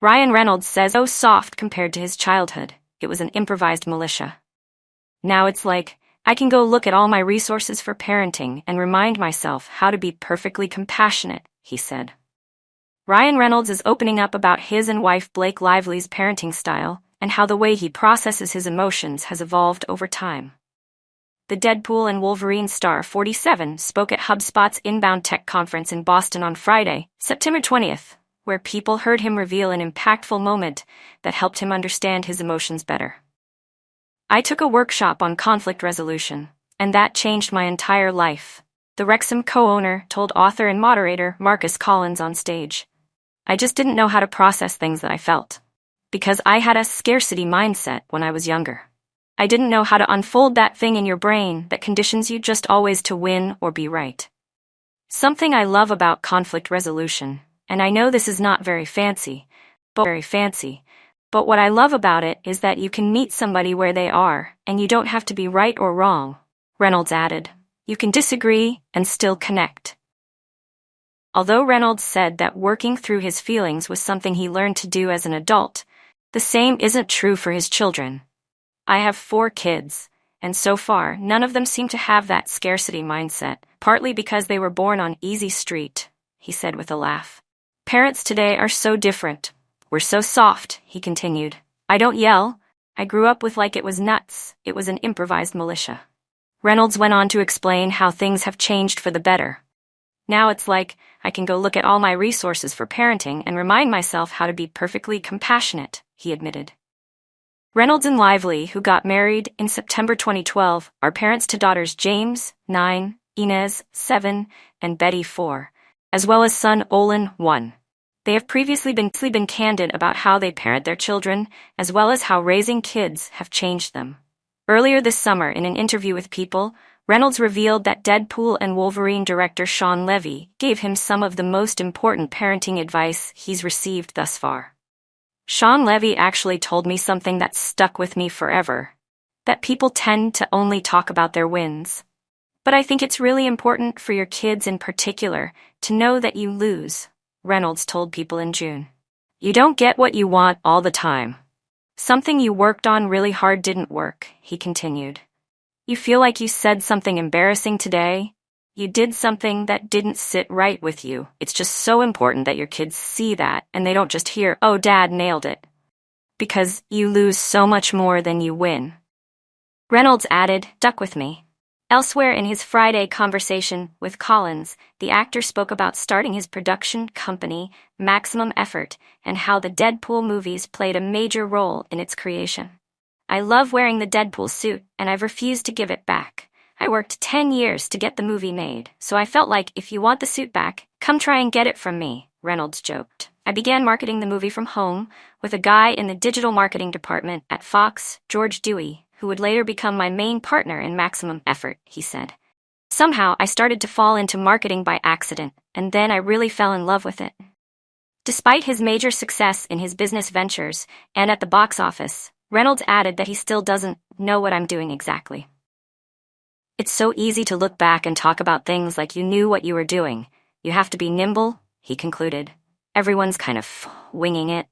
Ryan Reynolds says, "Oh, soft compared to his childhood. It was an improvised militia. Now it's like, I can go look at all my resources for parenting and remind myself how to be perfectly compassionate," he said. Ryan Reynolds is opening up about his and wife Blake Lively's parenting style and how the way he processes his emotions has evolved over time. The Deadpool and Wolverine star 47 spoke at HubSpot's Inbound Tech Conference in Boston on Friday, September 20th, where people heard him reveal an impactful moment that helped him understand his emotions better. "I took a workshop on conflict resolution, and that changed my entire life," the Wrexham co-owner told author and moderator Marcus Collins on stage. "I just didn't know how to process things that I felt. Because I had a scarcity mindset when I was younger. I didn't know how to unfold that thing in your brain that conditions you just always to win or be right. Something I love about conflict resolution, and I know this is not very fancy, but what I love about it is that you can meet somebody where they are, and you don't have to be right or wrong," Reynolds added. "You can disagree and still connect." Although Reynolds said that working through his feelings was something he learned to do as an adult, the same isn't true for his children. "I have 4 kids, and so far none of them seem to have that scarcity mindset, partly because they were born on easy street," he said with a laugh. "Parents today are so different. We're so soft," he continued. "I don't yell. I grew up with like it was nuts. It was an improvised militia." Reynolds went on to explain how things have changed for the better. "Now it's like, I can go look at all my resources for parenting and remind myself how to be perfectly compassionate," he admitted. Reynolds and Lively, who got married in September 2012, are parents to daughters James, 9, Inez, 7, and Betty, 4, as well as son Olin, 1. They have previously been candid about how they parent their children, as well as how raising kids have changed them. Earlier this summer, in an interview with People, Reynolds revealed that Deadpool and Wolverine director Shawn Levy gave him some of the most important parenting advice he's received thus far. "Shawn Levy actually told me something that stuck with me forever, that people tend to only talk about their wins. But I think it's really important for your kids in particular to know that you lose," Reynolds told People in June. "You don't get what you want all the time. Something you worked on really hard didn't work," he continued. "You feel like you said something embarrassing today. You did something that didn't sit right with you. It's just so important that your kids see that and they don't just hear, 'Oh, Dad nailed it.' Because you lose so much more than you win." Reynolds added, "Stuck with me." Elsewhere in his Friday conversation with Collins, the actor spoke about starting his production company, Maximum Effort, and how the Deadpool movies played a major role in its creation. "I love wearing the Deadpool suit, and I've refused to give it back. I worked 10 years to get the movie made, so I felt like if you want the suit back, come try and get it from me," Reynolds joked. "I began marketing the movie from home with a guy in the digital marketing department at Fox, George Dewey, who would later become my main partner in Maximum Effort," he said. "Somehow I started to fall into marketing by accident, and then I really fell in love with it." Despite his major success in his business ventures and at the box office, Reynolds added that he still doesn't know what I'm doing exactly. "It's so easy to look back and talk about things like you knew what you were doing. You have to be nimble," he concluded. "Everyone's kind of winging it."